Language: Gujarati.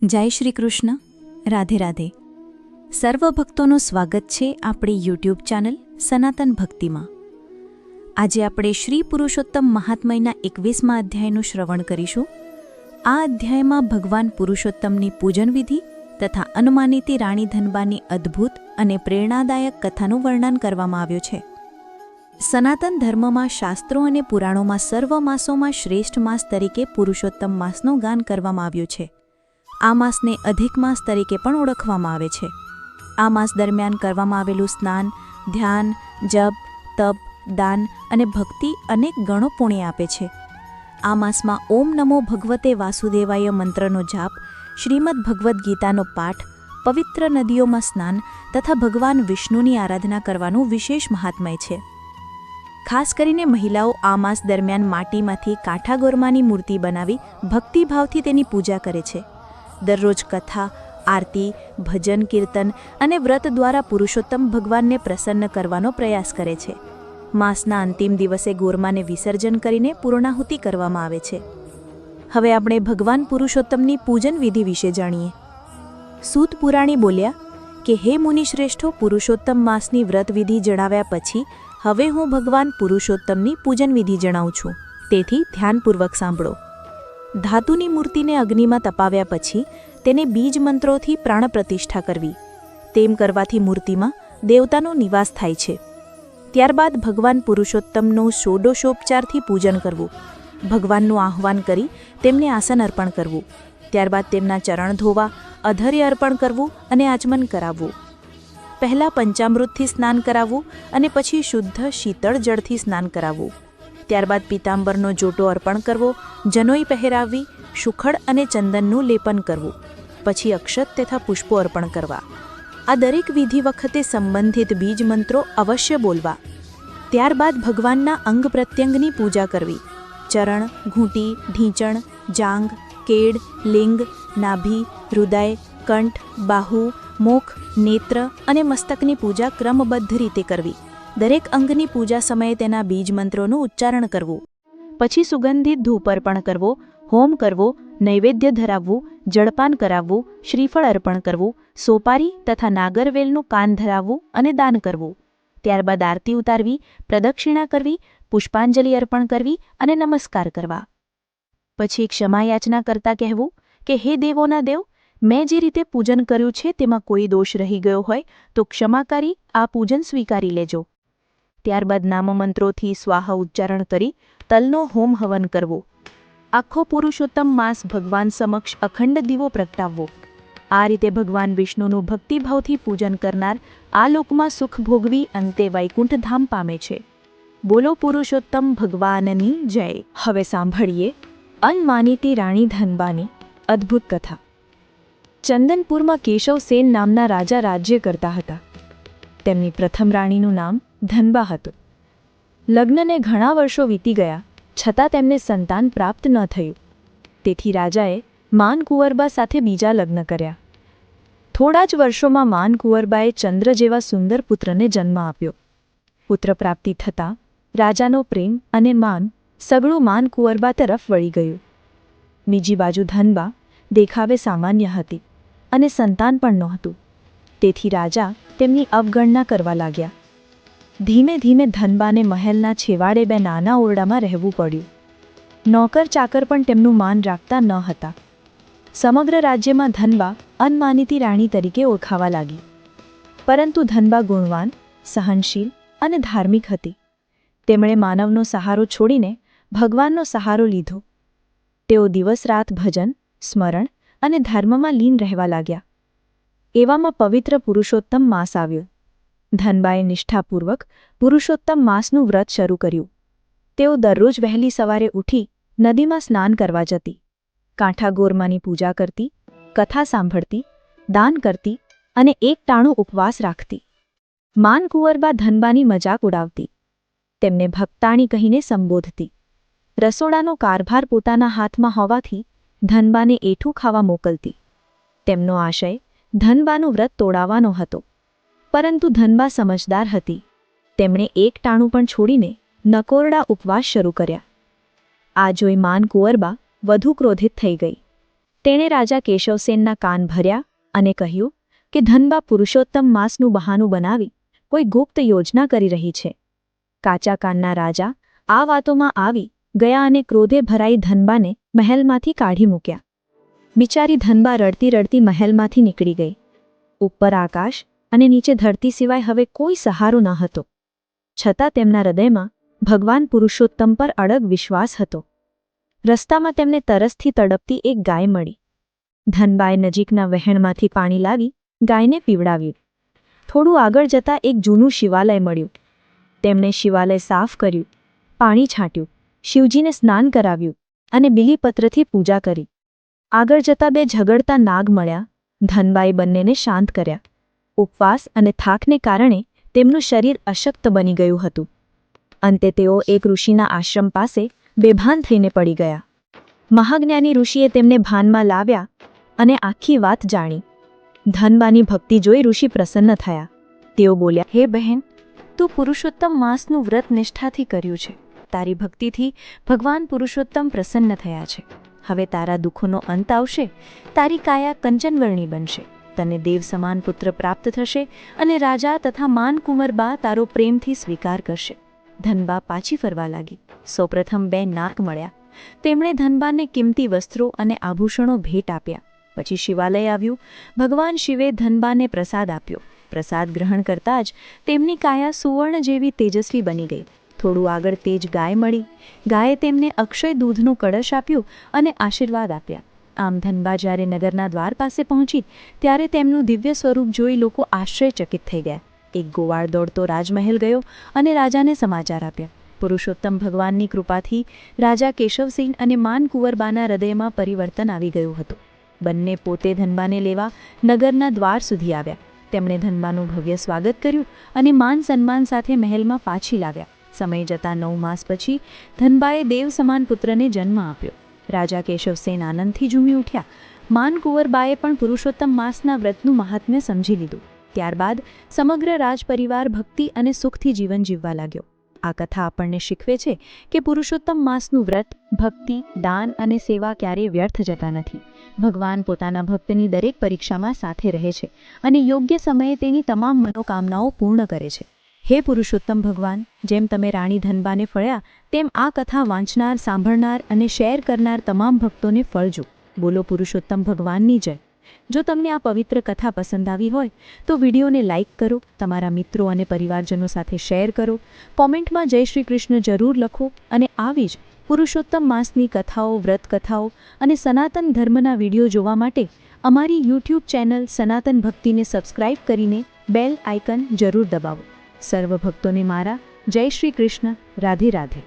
જય શ્રી કૃષ્ણ. રાધે રાધે. સર્વ ભક્તોનું સ્વાગત છે આપણી યુટ્યુબ ચેનલ સનાતન ભક્તિમાં. આજે આપણે શ્રી પુરુષોત્તમ મહાત્મયના 21મા અધ્યાયનું શ્રવણ કરીશું. આ અધ્યાયમાં ભગવાન પુરુષોત્તમની પૂજન વિધિ તથા અનુમાનિતી રાણી ધનબાની અદ્ભુત અને પ્રેરણાદાયક કથાનું વર્ણન કરવામાં આવ્યું છે. સનાતન ધર્મમાં શાસ્ત્રો અને પુરાણોમાં સર્વ માસોમાં શ્રેષ્ઠ માસ તરીકે પુરુષોત્તમ માસનું ગાન કરવામાં આવ્યું છે. આ માસને અધિક માસ તરીકે પણ ઓળખવામાં આવે છે. આ માસ દરમિયાન કરવામાં આવેલું સ્નાન, ધ્યાન, જપ, તપ, દાન અને ભક્તિ અનેક ગણો પુણ્ય આપે છે. આ માસમાં ઓમ નમો ભગવતે વાસુદેવાય મંત્રનો જાપ, શ્રીમદ ભગવદ્ ગીતાનો પાઠ, પવિત્ર નદીઓમાં સ્નાન તથા ભગવાન વિષ્ણુની આરાધના કરવાનું વિશેષ મહાત્મય છે. ખાસ કરીને મહિલાઓ આ માસ દરમિયાન માટીમાંથી કાંઠાગોરમાની મૂર્તિ બનાવી ભક્તિભાવથી તેની પૂજા કરે છે. દરરોજ કથા, આરતી, ભજન, કીર્તન અને વ્રત દ્વારા પુરુષોત્તમ ભગવાનને પ્રસન્ન કરવાનો પ્રયાસ કરે છે. માસના અંતિમ દિવસે ગોરમાને વિસર્જન કરીને પૂર્ણાહુતિ કરવામાં આવે છે. હવે આપણે ભગવાન પુરુષોત્તમની પૂજન વિધિ વિશે જાણીએ. સૂત પુરાણી બોલ્યા કે હે મુનિશ્રેષ્ઠો, પુરુષોત્તમ માસની વ્રત વિધિ જણાવ્યા પછી હવે હું ભગવાન પુરુષોત્તમની પૂજન વિધિ જણાવું છું. તેથી ધ્યાનપૂર્વક સાંભળો. ધાતુની મૂર્તિને અગ્નિમાં તપાવ્યા પછી તેને બીજ મંત્રોથી પ્રાણ પ્રતિષ્ઠા કરવી. તેમ કરવાથી મૂર્તિમાં દેવતાનો નિવાસ થાય છે. ત્યારબાદ ભગવાન પુરુષોત્તમનું ષોડશોપચારથી પૂજન કરવું. ભગવાનનું આહ્વાન કરી તેમને આસન અર્પણ કરવું. ત્યારબાદ તેમના ચરણ ધોવા, અધર્ય અર્પણ કરવું અને આચમન કરાવવું. પહેલાં પંચામૃતથી સ્નાન કરાવવું અને પછી શુદ્ધ શીતળ જળથી સ્નાન કરાવવું. ત્યારબાદ પીતાંબરનો જોટો અર્પણ કરવો, જનોઈ પહેરાવવી, સુખડ અને ચંદનનું લેપન કરવું. પછી અક્ષત તથા પુષ્પો અર્પણ કરવા. આ દરેક વિધિ વખતે સંબંધિત બીજ મંત્રો અવશ્ય બોલવા. ત્યારબાદ ભગવાનના અંગ પ્રત્યંગની પૂજા કરવી. ચરણ, ઘૂંટી, ઢીંચણ, જાંઘ, કેડ, લિંગ, નાભી, હૃદય, કંઠ, બાહુ, મુખ, નેત્ર અને મસ્તકની પૂજા ક્રમબદ્ધ રીતે કરવી. દરેક અંગની પૂજા સમયે તેના બીજ મંત્રોનું ઉચ્ચારણ કરવું. પછી સુગંધિત ધૂપ અર્પણ કરવો, હોમ કરવો, નૈવેદ્ય ધરાવવું, જળપાન કરાવવું, શ્રીફળ અર્પણ કરવું, સોપારી તથા નાગરવેલનું કાન ધરાવવું અને દાન કરવું. ત્યારબાદ આરતી ઉતારવી, પ્રદક્ષિણા કરવી, પુષ્પાંજલિ અર્પણ કરવી અને નમસ્કાર કરવા. પછી ક્ષમાયાચના કરતા કહેવું કે હે દેવોના દેવ, મેં જે રીતે પૂજન કર્યું છે તેમાં કોઈ દોષ રહી ગયો હોય તો ક્ષમા કરી આ પૂજન સ્વીકારી લેજો. ત્યારબાદ નામમંત્રોથી સ્વાહા ઉચ્ચારણ કરી તલનો હોમ હવન કરવો. આખો પુરુષોત્તમ માસ ભગવાન સમક્ષ અખંડ દીવો પ્રગટાવવો. આ રીતે ભગવાન વિષ્ણુનું ભક્તિભાવથી પૂજન કરનાર આ લોકમાં સુખ ભોગવી અંતે વૈકુંઠ ધામ પામે છે. બોલો પુરુષોત્તમ ભગવાનની જય. હવે સાંભળીએ અનમાનિતી રાણી ધનબાની અદ્ભુત કથા. ચંદનપુરમાં કેશવસેન નામના રાજા રાજ્ય કરતા હતા. તેમની પ્રથમ રાણીનું નામ ધનબા હતું. લગ્નને ઘણા વર્ષો વીતી ગયા છતાં તેમને સંતાન પ્રાપ્ત ન થયું. તેથી રાજાએ માનકુંવરબા સાથે બીજા લગ્ન કર્યા. થોડા જ વર્ષોમાં માનકુંવરબાએ ચંદ્ર જેવા સુંદર પુત્રને જન્મ આપ્યો. પુત્ર પ્રાપ્તિ થતાં રાજાનો પ્રેમ અને માન સગળું માનકુંવરબા તરફ વળી ગયું. બીજી બાજુ ધનબા દેખાવે સામાન્ય હતી અને સંતાન પણ નહોતું. તેથી રાજા તેમની અવગણના કરવા લાગ્યા. ધીમે ધીમે ધનબાને મહેલના છેવાડે બે નાના ઓરડામાં રહેવું પડ્યું. નોકર ચાકર પણ તેમનું માન રાખતા ન હતા. સમગ્ર રાજ્યમાં ધનબા અનમાનિતી રાણી તરીકે ઓળખાવા લાગી. પરંતુ ધનબા ગુણવાન, સહનશીલ અને ધાર્મિક હતી. તેમણે માનવનો સહારો છોડીને ભગવાનનો સહારો લીધો. તેઓ દિવસ રાત ભજન, સ્મરણ અને ધર્મમાં લીન રહેવા લાગ્યા. એવામાં પવિત્ર પુરુષોત્તમ માસ આવ્યો. ધનબાએ નિષ્ઠાપૂર્વક પુરુષોત્તમ માસનું વ્રત શરૂ કર્યું. તેઓ દરરોજ વહેલી સવારે ઉઠી નદીમાં સ્નાન કરવા જતી, કાંઠાગોરમાની પૂજા કરતી, કથા સાંભળતી, દાન કરતી અને એક ટાણું ઉપવાસ રાખતી. માનકુંવરબા ધનબાની મજાક ઉડાવતી. તેમને ભક્તાણી કહીને સંબોધતી. રસોડાનો કારભાર પોતાના હાથમાં હોવાથી ધનબાને એઠું ખાવા મોકલતી. તેમનો આશય ધનબાનું વ્રત તોડાવવાનો હતો. પરંતુ ધનબા સમજદાર હતી. તેમણે એક ટાણું પણ છોડીને નકોરડા ઉપવાસ શરૂ કર્યા. આ જોઈ માનકુંવરબા વધુ ક્રોધિત થઈ ગઈ. તેણે રાજા કેશવસેનના કાન ભર્યા અને કહ્યું કે ધનબા પુરુષોત્તમ માસનું બહાનું બનાવી કોઈ ગુપ્ત યોજના કરી રહી છે. કાચા કાનના રાજા આ વાતોમાં આવી ગયા અને ક્રોધે ભરાઈ ધનબાને મહેલમાંથી કાઢી મૂક્યા. બિચારી ધનબા રડતી રડતી મહેલમાંથી નીકળી ગઈ. ઉપર આકાશ અને નીચે ધરતી સિવાય હવે કોઈ સહારો ન હતો. છતાં તેમના હૃદયમાં ભગવાન પુરુષોત્તમ પર અડગ વિશ્વાસ હતો. રસ્તામાં તેમને તરસથી તડપતી એક ગાય મળી. ધનબાએ નજીકના વહેણમાંથી પાણી લાવી ગાયને પીવડાવ્યું. થોડું આગળ જતાં એક જૂનું શિવાલય મળ્યું. તેમણે શિવાલય સાફ કર્યું, પાણી છાંટ્યું, શિવજીને સ્નાન કરાવ્યું અને બીલીપત્રથી પૂજા કરી. આગળ જતાં બે ઝઘડતા નાગ મળ્યા. ધનબાએ બંનેને શાંત કર્યા. ઉપવાસ અને થાકને કારણે તેમનું શરીર અશક્ત બની ગયું હતું. અંતે તેઓ એક ઋષિના આશ્રમ પાસે બેભાન થઈને પડી ગયા. મહાજ્ઞાની ઋષિએ તેમને ભાનમાં લાવ્યા અને આખી વાત જાણી. ધનબાની ભક્તિ જોઈ ઋષિ પ્રસન્ન થયા. તેઓ બોલ્યા, હે બહેન, તું પુરુષોત્તમ માસનું વ્રત નિષ્ઠાથી કર્યું છે. તારી ભક્તિથી ભગવાન પુરુષોત્તમ પ્રસન્ન થયા છે. હવે તારા દુઃખોનો અંત આવશે. તારી કાયા કંચનવર્ણી બનશે. તને દેવ સમાન પુત્ર પ્રાપ્ત થશે અને રાજા તથા માનકુંવરબા તારો પ્રેમથી સ્વીકાર કરશે. ધનબા પાછી ફરવા લાગી. સૌપ્રથમ બે નાક મળ્યા. તેમણે ધનબાને કિંમતી વસ્ત્રો અને આભૂષણો ભેટ આપ્યા. પછી શિવાલય આવ્યું. ભગવાન શિવે ધનબાને પ્રસાદ આપ્યો. પ્રસાદ ગ્રહણ કરતાં જ તેમની કાયા સુવર્ણ જેવી તેજસ્વી બની ગઈ. થોડું આગળ તેજ ગાય મળી. ગાયે તેમને અક્ષય દૂધનું કળશ આપ્યું અને આશીર્વાદ આપ્યા. આમ ધનબા જ્યારે નગરના દ્વાર પાસે પહોંચી ત્યારે તેમનું દિવ્ય સ્વરૂપ જોઈ લોકો આશ્ચર્યચકિત થઈ ગયા. એક ગોવાળ દોડતો રાજમહેલ ગયો અને રાજાને સમાચાર આપ્યા. પુરુષોત્તમ ભગવાનની કૃપાથી રાજા કેશવસેન અને માનકુંવરબાના હૃદયમાં પરિવર્તન આવી ગયું હતું. બંને પોતે ધનબાને લેવા નગરના દ્વાર સુધી આવ્યા. તેમણે ધનબાનું ભવ્ય સ્વાગત કર્યું અને માન સન્માન સાથે મહેલમાં પાછી લાવ્યા. સમય જતાં 9 માસ પછી ધનબાએ દેવ સમાન પુત્રને જન્મ આપ્યો. રાજા કેશવસેન આનંદથી ઝૂમી ઉઠ્યા. માનકુંવરબાએ પણ પુરુષોત્તમ માસના વ્રતનું મહાત્મ્ય સમજી લીધું. ત્યારબાદ સમગ્ર રાજપરિવાર ભક્તિ અને સુખથી જીવન જીવવા લાગ્યો. આ કથા આપણને શીખવે છે કે પુરુષોત્તમ માસનું વ્રત, ભક્તિ, દાન અને સેવા ક્યારેય વ્યર્થ જતા નથી. ભગવાન પોતાના ભક્તની દરેક પરીક્ષામાં સાથે રહે છે અને યોગ્ય સમયે તેની તમામ મનોકામનાઓ પૂર્ણ કરે છે. હે પુરુષોત્તમ ભગવાન, જેમ તમે રાણી ધનબાને ફળ્યા તેમ આ કથા વાંચનાર, સાંભળનાર અને શેર કરનાર તમામ ભક્તોને ફળજો. બોલો પુરુષોત્તમ ભગવાનની જય. જો તમને આ પવિત્ર કથા પસંદ આવી હોય તો વિડીયોને લાઇક કરો, તમારા મિત્રો અને પરિવારજનો સાથે શેર કરો, કોમેન્ટમાં જય શ્રી કૃષ્ણ જરૂર લખો અને આવી જ પુરુષોત્તમ માસની કથાઓ, વ્રત કથાઓ અને સનાતન ધર્મના વિડીયો જોવા માટે અમારી YouTube ચેનલ સનાતન ભક્તિને સબસ્ક્રાઇબ કરીને બેલ આઇકન જરૂર દબાવો. સર્વ ભક્તોને મારા જય શ્રી કૃષ્ણ. રાધે રાધે.